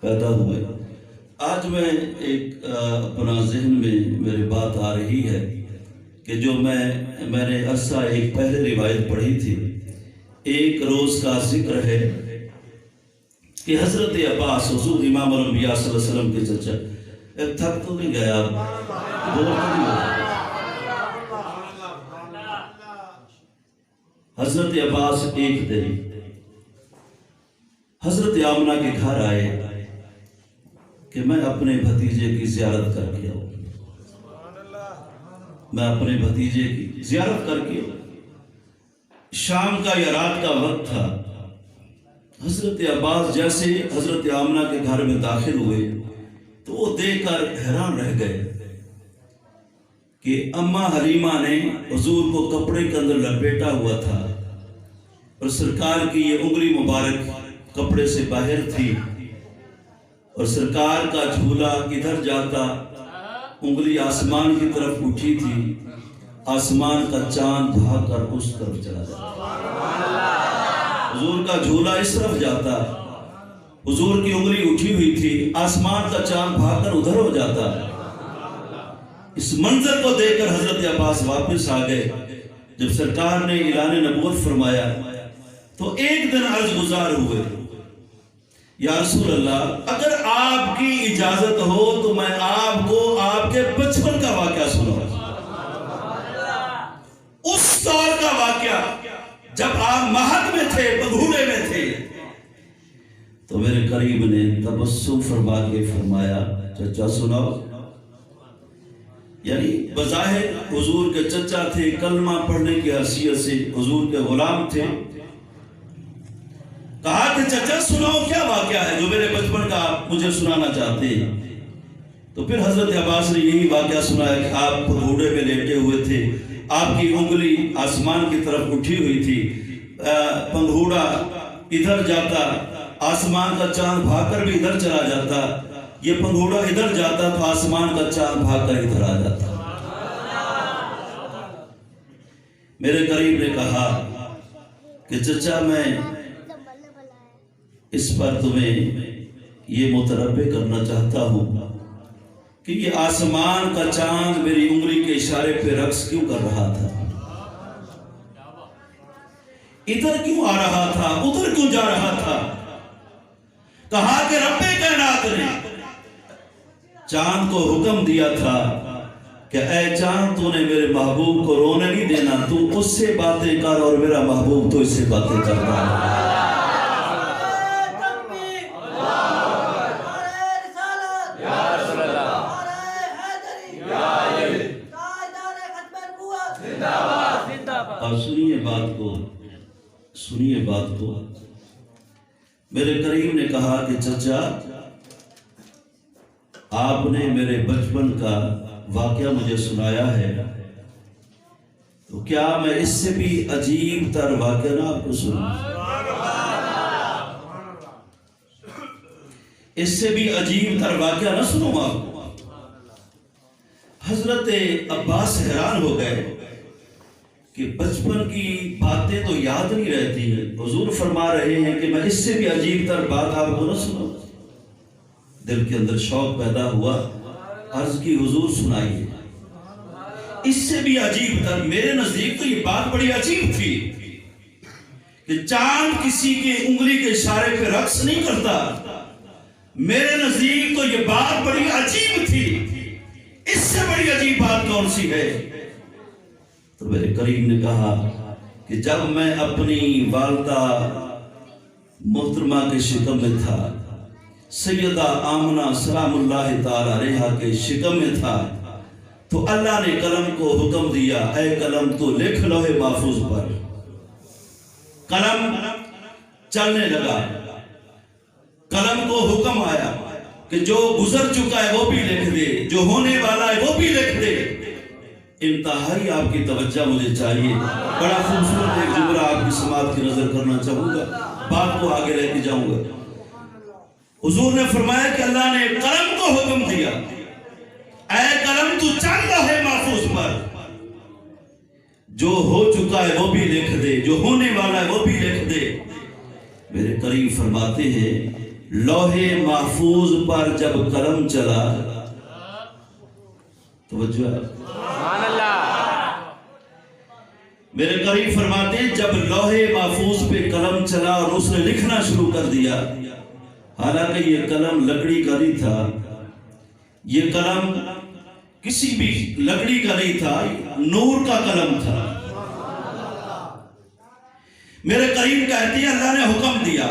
پیدا ہوئے۔ آج میں ایک اپنا ذہن میں میرے بات آ رہی ہے کہ جو میں نے عرصہ ایک پہلے روایت پڑھی تھی، ایک روز کا ذکر ہے کہ حضرت عباس حضور امام الانبیاء صلی اللہ علیہ وسلم کے چچا، تھک تو نہیں گیا حضرت عباس ایک دن حضرت آمنہ کے گھر آئے کہ میں اپنے بھتیجے کی زیارت کر کے آؤں، میں اپنے بھتیجے کی زیارت کر کے آؤں۔ شام کا یا رات کا وقت تھا۔ حضرت عباس جیسے حضرت آمنہ کے گھر میں داخل ہوئے تو وہ دیکھ کر حیران رہ گئے کہ اماں حلیمہ نے حضور کو کپڑے کے اندر لپیٹا ہوا تھا اور سرکار کی یہ انگلی مبارک کپڑے سے باہر تھی اور سرکار کا جھولا ادھر جاتا، انگلی آسمان کی طرف اٹھی تھی، آسمان کا چاند بھاگ کر اس طرف چلا جاتا، حضور کا جھولا اس طرف جاتا، حضور کی انگلی اٹھی ہوئی تھی، آسمان کا چاند بھاگ کر ادھر ہو جاتا۔ اس منظر کو دیکھ کر حضرت عباس واپس آ گئے۔ جب سرکار نے اعلان نبوت فرمایا تو ایک دن عرض گزار ہوئے، یا رسول اللہ اگر آپ کی اجازت ہو تو میں آپ کو آپ کے بچپن کا واقعہ سناؤں، اس دور کا واقعہ جب آپ مہد میں تھے، بگھوڑے میں تھے۔ تو میرے قریب نے تبسم فرما کے فرمایا چچا سناؤ۔ یعنی بظاہر حضور کے چچا تھے، کلمہ پڑھنے کی حیثیت سے حضور کے غلام تھے۔ کہا کہ چچا سناؤ کیا واقعہ ہے جو میرے بچپن کا آپ مجھے سنانا چاہتے ہیں۔ تو پھر حضرت عباس نے یہی واقعہ سنایا کہ آپ بگھوڑے میں لیٹے ہوئے تھے، آپ کی انگلی آسمان کی طرف اٹھی ہوئی تھی، پنگھوڑا ادھر جاتا، آسمان کا چاند بھاگ کر بھی ادھر چلا جاتا، یہ پنگھوڑا ادھر جاتا تو آسمان کا چاند بھاگ کر ادھر آ جاتا۔ میرے قریب نے کہا کہ چچا میں اس پر تمہیں یہ متنبہ کرنا چاہتا ہوں کہ یہ آسمان کا چاند میری انگلی کے اشارے پہ رقص کیوں کر رہا تھا، ادھر کیوں آ رہا تھا، ادھر کیوں جا رہا تھا۔ کہا کہ رب کائنات نے چاند کو حکم دیا تھا کہ اے چاند تو نے میرے محبوب کو رونے نہیں دینا، تو اس سے باتیں کر اور میرا محبوب تو اس سے باتیں کر رہا ہے۔ اور سنیے بات کو میرے قریب نے کہا کہ چچا آپ نے میرے بچپن کا واقعہ مجھے سنایا ہے، تو کیا میں اس سے بھی عجیب تر واقعہ نہ آپ کو سنوں، اس سے بھی عجیب تر واقعہ نہ سنوں آپ کو۔ حضرت عباس حیران ہو گئے کہ کہ بچپن کی باتیں تو یاد نہیں رہتی ہیں. حضور فرما رہے ہیں کہ میں اس سے بھی عجیب تر بات آپ کو نہ سناؤں. دل کے اندر شوق پیدا ہوا، عرض کی حضور سنائیے. اس سے بھی عجیب تر، میرے نزدیک تو یہ بات بڑی عجیب تھی کہ چاند کسی کے انگلی کے اشارے پہ رقص نہیں کرتا. میرے نزدیک تو یہ بات بڑی عجیب تھی. اس سے بڑی عجیب بات کون سی ہے؟ تو میرے کریم نے کہا کہ جب میں اپنی والدہ محترمہ کے شکم میں تھا، سیدہ آمنہ سلام اللہ تعالی علیہا کے شکم میں تھا، تو اللہ نے قلم کو حکم دیا، اے قلم تو لکھ لوح محفوظ پر. قلم چلنے لگا. قلم کو حکم آیا کہ جو گزر چکا ہے وہ بھی لکھ دے، جو ہونے والا ہے وہ بھی لکھ دے. انتہائی آپ کی توجہ مجھے چاہیے. بڑا خوبصورت ایک جملہ آپ کی سماعت کی نظر کرنا چاہوں گا، بات کو آگے لے کے جاؤں گا. حضور نے فرمایا کہ اللہ نے قلم کو حکم دیا، اے قلم تو چل لوح محفوظ پر، جو ہو چکا ہے وہ بھی لکھ دے، جو ہونے والا ہے وہ بھی لکھ دے. میرے کریم فرماتے ہیں لوح محفوظ پر جب قلم چلا، توجہ ہے، سبحان اللہ. میرے کریم فرماتے ہیں جب لوح محفوظ پہ قلم چلا اور اس نے لکھنا شروع کر دیا، حالانکہ یہ قلم لکڑی کا نہیں تھا، یہ قلم کسی بھی لکڑی کا نہیں تھا، نور کا قلم تھا. میرے کریم کہتے ہیں اللہ نے حکم دیا،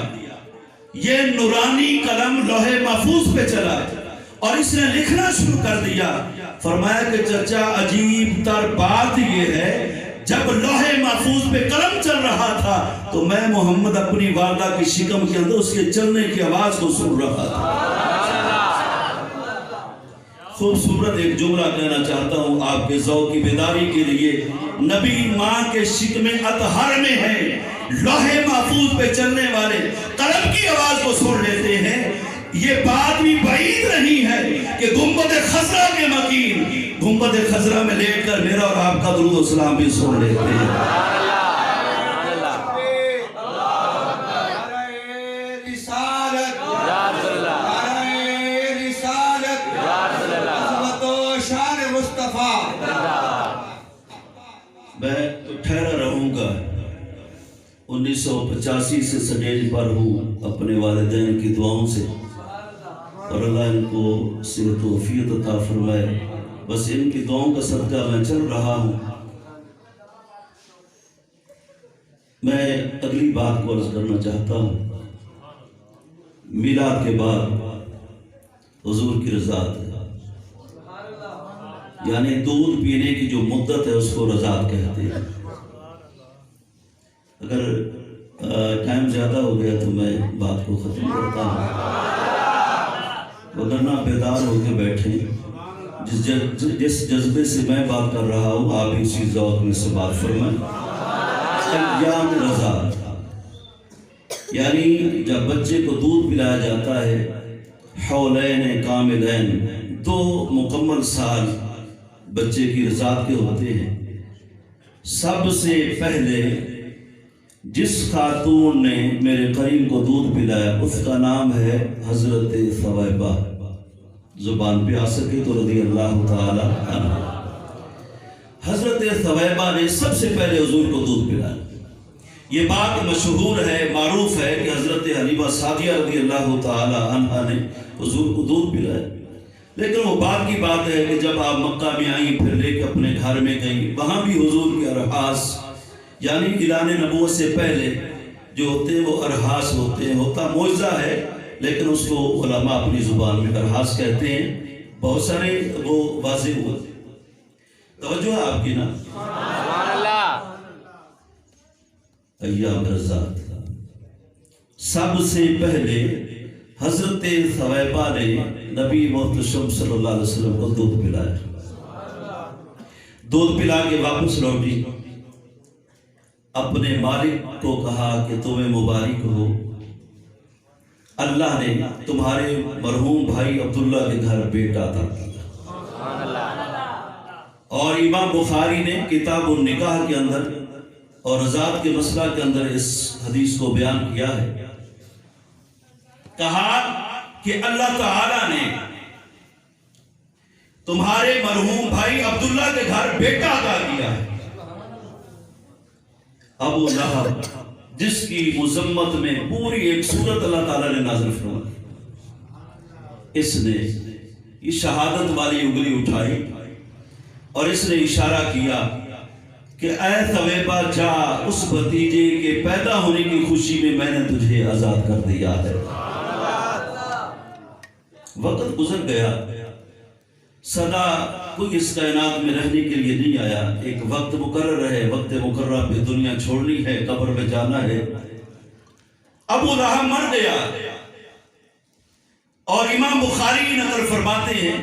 یہ نورانی قلم لوح محفوظ پہ چلا اور اس نے لکھنا شروع کر دیا. فرمایا کہ چچا عجیب تر بات یہ ہے، جب لوح محفوظ پہ قلم چل رہا تھا تو میں محمد اپنی والدہ کی شکم کے اندر اس کے چلنے کی آواز کو سن رہا تھا. خوبصورت ایک جملہ کہنا چاہتا ہوں آپ کے ذوق کی بیداری کے لیے. نبی ماں کے شکم اطہر میں ہے، لوح محفوظ پہ چلنے والے قلم کی آواز کو سن لیتے ہیں. یہ بات بھی بعید نہیں ہے کہ گنبد خضرا کے مکین گنبد خضرا میں لیٹ کر میرا اور آپ کا درود و سلام بھی سن لیتے ہیں. میں تو ٹھہرا رہوں گا. 1985 سے سٹیج پر ہوں اپنے والدین کی دعاؤں سے، اور اللہ ان کو صحت و عافیت عطا فرمائے. بس ان کی دعاؤں کا صدقہ میں چل رہا ہوں. میں اگلی بات کو عرض کرنا چاہتا ہوں. میلاد کے بعد حضور کی رضاعت ہے، یعنی دودھ پینے کی جو مدت ہے اس کو رضاعت کہتے ہیں. اگر ٹائم زیادہ ہو گیا تو میں بات کو ختم کرتا ہوں، وگرنہ بیدار ہو کے بیٹھیں. جس جذبے سے میں بات کر رہا ہوں آپ اسی ذوق میں سے بات فرمائیں. ایام رضاعت یعنی جب بچے کو دودھ پلایا جاتا ہے، حولین کاملین، 2 مکمل سال بچے کی رضاعت کے ہوتے ہیں. سب سے پہلے جس خاتون نے میرے کریم کو دودھ پلایا اس کا نام ہے حضرت ثویبہ. زبان پہ آ سکے تو رضی اللہ تعالی عنہ. حضرت ثویبہ نے سب سے پہلے حضور کو دودھ پلایا. یہ بات مشہور ہے، معروف ہے کہ حضرت حلیمہ سعدیہ رضی اللہ تعالی عنہ نے حضور کو دودھ پلایا. لیکن وہ بات کی بات ہے کہ جب آپ مکہ میں آئیں پھر لے کے اپنے گھر میں گئیں، وہاں بھی حضور کے ارحاس یعنی اعلان نبوت سے پہلے جو ہوتے ہیں وہ ارحاس ہوتے ہیں. ہوتا معجزہ ہے لیکن اس کو علماء اپنی زبان میں ارحاس کہتے ہیں. بہت سارے وہ واضح ہوئے. توجہ ہے آپ کی نا. ایام رضاعت سب سے پہلے حضرت ثویبہ نے نبی محتشم صلی اللہ علیہ وسلم کو دودھ پلایا. دودھ پلا کے واپس لوٹی، اپنے مالک کو کہا کہ تمہیں مبارک ہو، اللہ نے تمہارے مرحوم بھائی عبداللہ کے گھر بیٹا عطا کیا. اور امام بخاری نے کتاب النکاح کے اندر اور ذات کے مسئلہ کے اندر اس حدیث کو بیان کیا ہے. کہا کہ اللہ تعالیٰ نے تمہارے مرحوم بھائی عبداللہ کے گھر بیٹا عطا کیا ہے. ابو لہب جس کی مذمت میں پوری ایک سورت اللہ تعالیٰ نے نازل فرمائی، اس نے یہ شہادت والی انگلی اٹھائی اور اس نے اشارہ کیا کہ اے ثویبہ جا، اس بھتیجے کے پیدا ہونے کی خوشی میں میں نے تجھے آزاد کر دیا ہے. وقت گزر گیا، سدا کوئی اس کائنات میں رہنے کے لیے نہیں آیا. ایک وقت مقرر ہے، وقت مقررہ پہ دنیا چھوڑنی ہے، قبر میں جانا ہے. ابو لہب مر گیا اور امام بخاری نقل فرماتے ہیں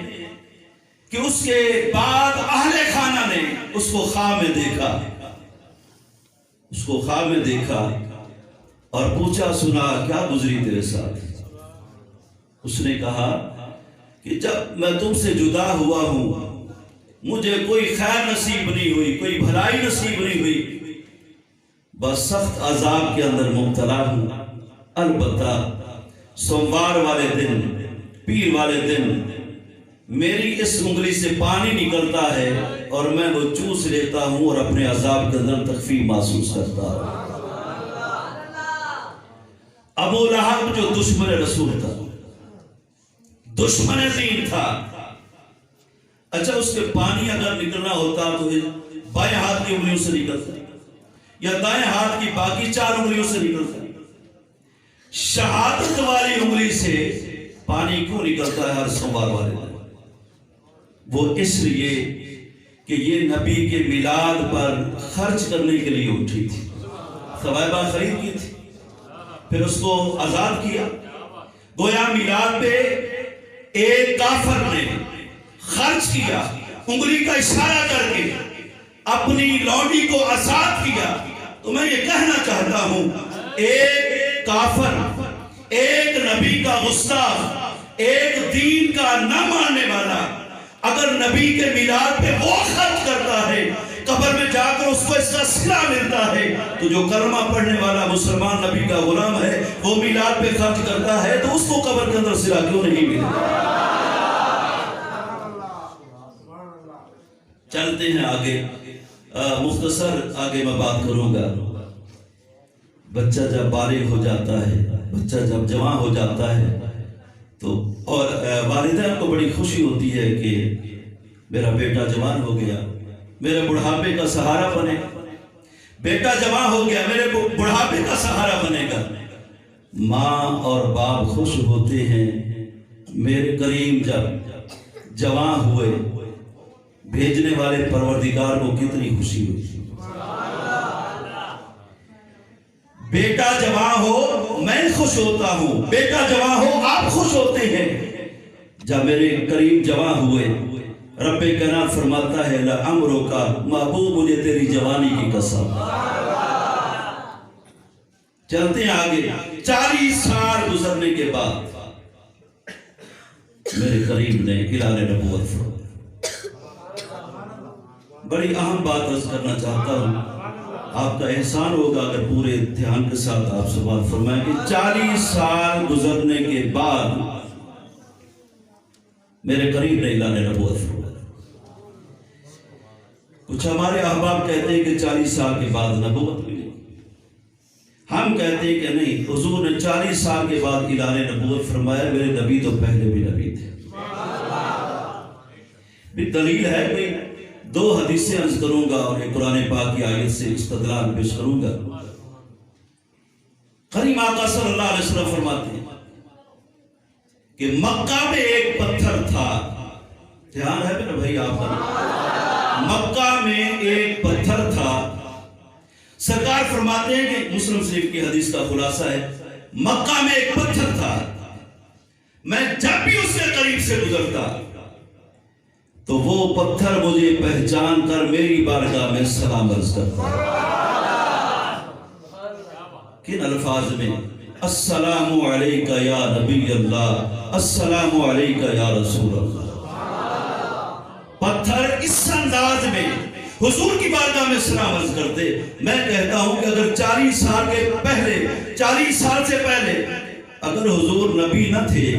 کہ اس کے بعد اہل خانہ نے اس کو خواب میں دیکھا اور پوچھا، سنا کیا گزری تیرے ساتھ؟ اس نے کہا کہ جب میں تم سے جدا ہوا ہوں مجھے کوئی خیر نصیب نہیں ہوئی، کوئی بھلائی نصیب نہیں ہوئی، بس سخت عذاب کے اندر مبتلا ہوں. البتہ سوموار والے دن، پیر والے دن میری اس انگلی سے پانی نکلتا ہے اور میں وہ چوس لیتا ہوں اور اپنے عذاب کے اندر تخفیف محسوس کرتا ہوں. ابو لہب جو دشمن رسول تھا، دشمن دین تھا، اچھا اس کے پانی اگر نکلنا ہوتا تو بائیں ہاتھ کی انگلیوں سے نکلتا یا دائیں ہاتھ کی باقی 4 انگلیوں سے نکلتا؟ شہادت والی انگلی سے پانی کیوں نکلتا ہے ہر سوموار والے دن؟ وہ اس لیے کہ یہ نبی کے میلاد پر خرچ کرنے کے لیے اٹھی تھی، ثوابہ خرید کی تھی، پھر اس کو آزاد کیا. گویا میلاد پہ ایک کافر نے خرچ کیا، انگلی کا اشارہ کر کے اپنی لونڈی کو آزاد کیا. تو میں یہ کہنا چاہتا ہوں، ایک کافر، ایک نبی کا گستاخ، ایک دین کا نہ ماننے والا اگر نبی کے میلاد پہ وہ خرچ کرتا ہے، قبر میں جا کر اس کو اس کا صلہ ملتا ہے، تو جو کلمہ پڑھنے والا مسلمان نبی کا غلام ہے وہ میلاد پہ خرچ کرتا ہے تو اس کو قبر کے اندر صلہ کیوں نہیں ملتا؟ چلتے ہیں آگے، مختصر آگے میں بات کروں گا. بچہ جب بالغ ہو جاتا ہے، بچہ جب جوان ہو جاتا ہے تو اور والدین کو بڑی خوشی ہوتی ہے کہ میرا بیٹا جوان ہو گیا، میرے بڑھاپے کا سہارا بنے گا. بیٹا جوان ہو گیا، میرے بڑھاپے کا سہارا بنے گا. ماں اور باپ خوش ہوتے ہیں. میرے کریم جب جوان ہوئے، بھیجنے والے پروردگار کو کتنی خوشی ہوئی. بیٹا جوان ہو میں خوش ہوتا ہوں، بیٹا جوان ہو آپ خوش ہوتے ہیں. جب میرے کریم جوان ہوئے، رب کائنات فرماتا ہے لعمرک محبوب مجھے تیری جوانی کی قسم. چلتے ہیں آگے. 40 سال گزرنے کے بعد میرے کریم نے اعلان نبوت فرمایا. بڑی اہم بات عرض کرنا چاہتا ہوں، آپ کا احسان ہوگا اگر پورے دھیان کے ساتھ آپ سے بات فرمائیں کہ 40 سال گزرنے کے بعد میرے قریب نے اعلان نبوت فرمایا. کچھ ہمارے احباب کہتے ہیں کہ 40 سال کے بعد نبوت ملی. ہم کہتے ہیں کہ نہیں، حضور نے 40 سال کے بعد اعلان نبوت فرمایا. میرے نبی تو پہلے بھی نبی تھے. بھی دلیل ہے کہ 2 حدیثیں عرض کروں گا اور ایک قرآن پاک کی آیت سے استدلال پیش کروں گا. کریم آقا صلی اللہ علیہ وسلم فرماتے ہیں کہ مکہ میں ایک پتھر تھا. دھیان ہے میرے بھائی آپ کا؟ مکہ میں ایک پتھر تھا. سرکار فرماتے ہیں کہ مسلم شریف کی حدیث کا خلاصہ ہے، مکہ میں ایک پتھر تھا، میں جب بھی اس کے قریب سے گزرتا تو وہ پتھر مجھے پہچان کر میری بارگاہ میں سلام عرض کرتا. کن الفاظ میں؟ السلام علیکہ یا نبی اللہ، السلام علیکہ یا رسول اللہ. پتھر اس انداز میں حضور کی بارگاہ میں سلام عرض کرتے. میں کہتا ہوں کہ اگر 40 سال سے پہلے اگر حضور نبی نہ تھے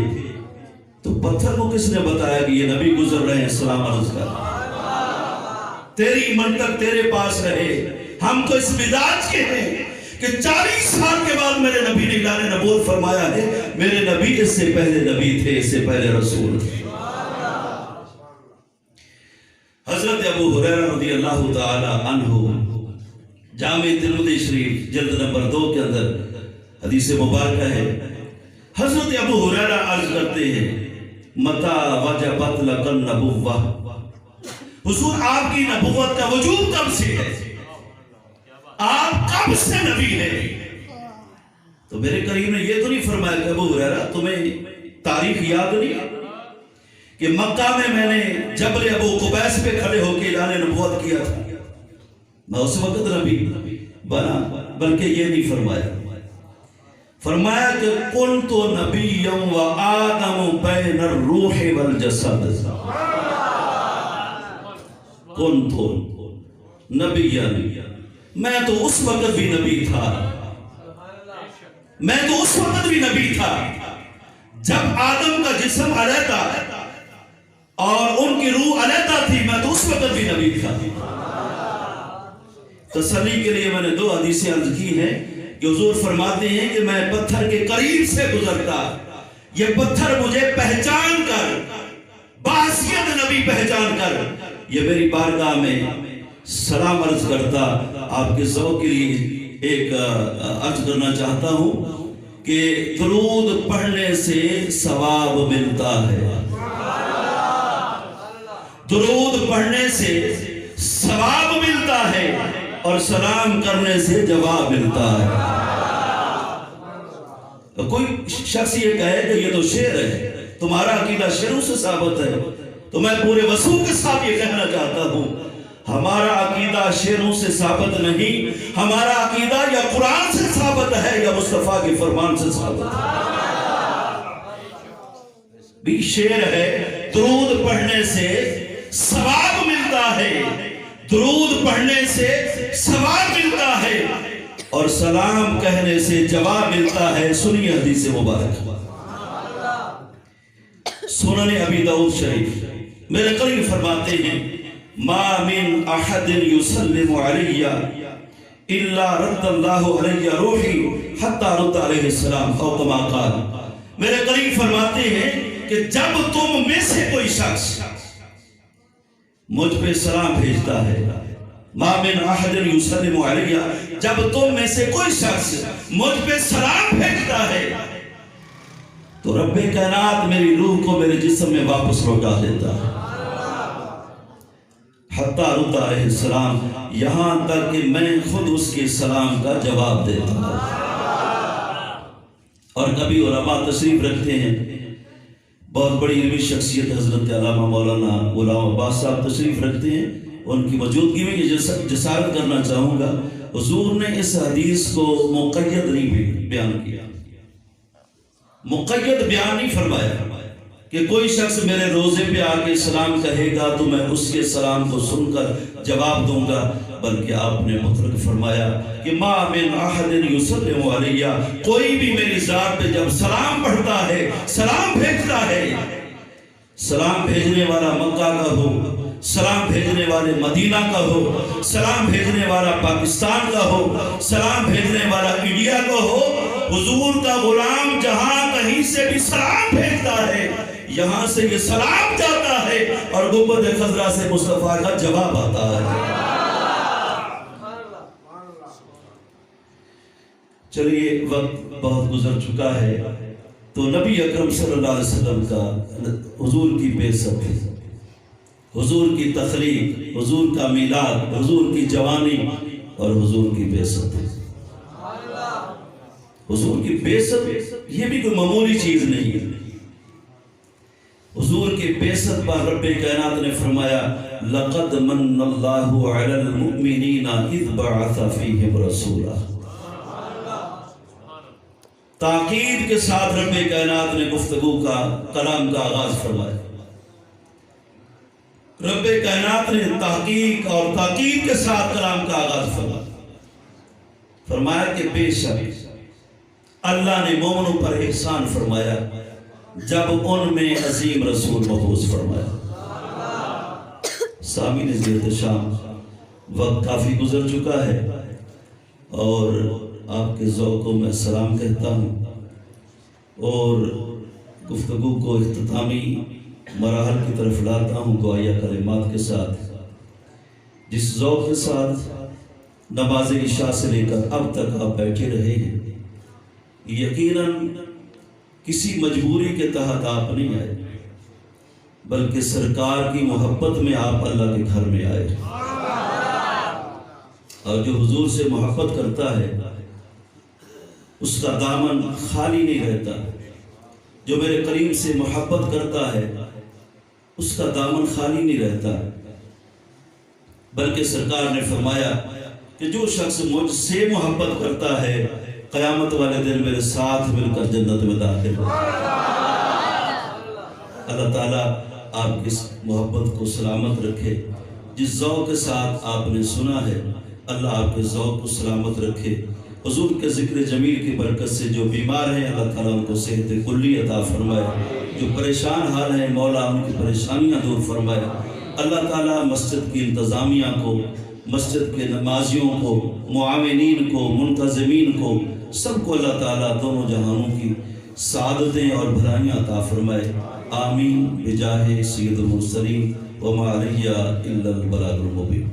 تو پتھر کو کس نے بتایا کہ یہ نبی گزر رہے ہیں سلام عرض کر؟ تیری منطق تیرے پاس رہے. ہم تو اس مزاج کے ہیں کہ 40 سال کے بعد میرے نبی نے اعلان نبوت فرمایا ہے. میرے نبی اس سے پہلے نبی تھے، اس سے پہلے رسول تھے. حضرت ابو ہریرہ رضی اللہ تعالی عنہ جامع ترمذی شریف جلد نمبر 2 کے اندر حدیث مبارکہ ہے. حضرت ابو ہریرہ عرض کرتے ہیں متى وجبت لك النبوة، حضور آپ کی نبوت کا وجوب کب سے ہے؟ آپ کب سے نبی ہیں؟ تو میرے کریم نے یہ تو نہیں فرمایا کہ ابو ہریرہ تمہیں تاریخ یاد نہیں کہ مکہ میں نے جبل ابو قبیس پہ کھڑے ہو کے اعلان نبوت کیا تھا، میں اس وقت نبی بنا؟ بلکہ یہ نہیں فرمایا. فرمایا کہ قلت نبیا وآدم بین الروح والجسد، قلت نبیا، میں تو اس وقت بھی نبی تھا، جب آدم کا جسم علیحدہ اور ان کی روح علیحدہ تھی، میں تو اس وقت بھی نبی تھا. تسلی کے لیے میں نے 2 حدیثیں عرض کی ہیں کہ حضور فرماتے ہیں کہ میں پتھر کے قریب سے گزرتا، یہ پتھر مجھے پہچان کر، بحیثیت نبی پہچان کر یہ میری بارگاہ میں سلام عرض کرتا. آپ کے ذوق کے لیے ایک عرض کرنا چاہتا ہوں کہ درود پڑھنے سے ثواب ملتا ہے، درود پڑھنے سے ثواب ملتا ہے اور سلام کرنے سے جواب ملتا ہے. کوئی شخص یہ کہے کہ یہ تو شعر ہے، تمہارا عقیدہ شعروں سے ثابت ہے، تو میں پورے وثوق کے ساتھ یہ کہنا چاہتا ہوں ہمارا عقیدہ شعروں سے ثابت نہیں، ہمارا عقیدہ یا قرآن سے ثابت ہے یا مصطفیٰ کے فرمان سے ثابت ہے. بھی شعر ہے درود پڑھنے سے ثواب ملتا ہے، درود پڑھنے سے ثواب ملتا ہے اور سلام کہنے سے جواب ملتا ہے. سنیے حدیث مبارک سنن ابی داؤد شریف. میرے قریب فرماتے ہیں ما من احد یسلم علی الا رد اللہ علی روحی حتی رد علیہ السلام او کما قال. میرے قریب فرماتے ہیں کہ جب تم میں سے کوئی شخص مجھ پہ سلام بھیجتا ہے، ما من احد یسلم علی، جب تم میں سے کوئی شخص مجھ پہ سلام بھیجتا ہے تو رب کائنات میری روح کو میرے جسم میں واپس لوٹا دیتا ہے. حتی رد علیہ السلام، یہاں تک کہ میں خود اس کے سلام کا جواب دیتا ہوں. اور کبھی علماء تشریف رکھتے ہیں، بہت بڑی علمی شخصیت حضرت علامہ مولانا غلام عباس صاحب تشریف رکھتے ہیں، ان کی موجودگی میں یہ جسارت کرنا چاہوں گا حضور نے اس حدیث کو مقید نہیں بیان کیا، مقید بیان نہیں فرمایا کہ کوئی شخص میرے روزے پہ آ کے سلام کہے گا تو میں اس کے سلام کو سن کر جواب دوں گا، بلکہ آپ نے مطلق فرمایا کہ ما من احد یسلم علی، کوئی بھی میری ذات پہ جب سلام پڑھتا ہے، سلام بھیجتا ہے، سلام بھیجنے والا مکہ کا ہو، سلام بھیجنے والے مدینہ کا ہو، سلام بھیجنے والا پاکستان کا ہو، سلام بھیجنے والا انڈیا کا ہو، حضور کا غلام جہاں کہیں سے بھی سلام بھیجتا ہے، یہاں سے یہ سلام جاتا ہے اور گنبد خضرا سے مصطفیٰ کا جواب آتا ہے. چلیے وقت بہت گزر چکا ہے، تو نبی اکرم صلی اللہ علیہ وسلم کا حضور کی بعثت، حضور کی تخلیق، حضور کا میلاد، حضور کی جوانی اور حضور کی بعثت. حضور کی بعثت یہ بھی کوئی معمولی چیز نہیں ہے. حضور کی بعثت پر رب کائنات نے فرمایا لقد من اللہ علی المؤمنین اذ بعث فیہم رسولا. تاکید کے ساتھ رب کائنات نے گفتگو کا، کلام کا آغاز فرمایا. رب کائنات نے تحقیق اور تاکید کے ساتھ کلام کا آغاز فرمایا کہ بے شک اللہ نے مومنوں پر احسان فرمایا جب ان میں عظیم رسول مبعوث فرمایا۔ سامعین احترام، وقت کافی گزر چکا ہے اور آپ کے ذوق کو میں سلام کہتا ہوں اور گفتگو کو اختتامی مراحل کی طرف لاتا ہوں دعائیہ کلمات کے ساتھ۔ جس ذوق کے ساتھ نماز عشاء سے لے کر اب تک آپ بیٹھے رہے ہیں، یقیناً کسی مجبوری کے تحت آپ نہیں آئے، بلکہ سرکار کی محبت میں آپ اللہ کے گھر میں آئے۔ اور جو حضور سے محبت کرتا ہے اس کا دامن خالی نہیں رہتا، جو میرے کریم سے محبت کرتا ہے اس کا دامن خالی نہیں رہتا، بلکہ سرکار نے فرمایا کہ جو شخص مجھ سے محبت کرتا ہے قیامت والے دن میرے ساتھ مل کر جنت میں داخل ہو۔ اللہ تعالیٰ آپ کی اس محبت کو سلامت رکھے۔ جس ذوق کے ساتھ آپ نے سنا ہے، اللہ آپ کے ذوق کو سلامت رکھے۔ حضور کے ذکر جمیل کی برکت سے جو بیمار ہیں اللہ تعالیٰ ان کو صحت کلی عطا فرمائے، جو پریشان حال ہیں مولا ان کی پریشانیاں دور فرمائے۔ اللہ تعالیٰ مسجد کی انتظامیہ کو، مسجد کے نمازیوں کو، معاونین کو، منتظمین کو، سب کو اللہ تعالیٰ دونوں جہانوں کی سعادتیں اور بھلائیاں عطا فرمائے۔ آمین بجاہ سید المرسلین وما علیہ الا البلاغ المبین۔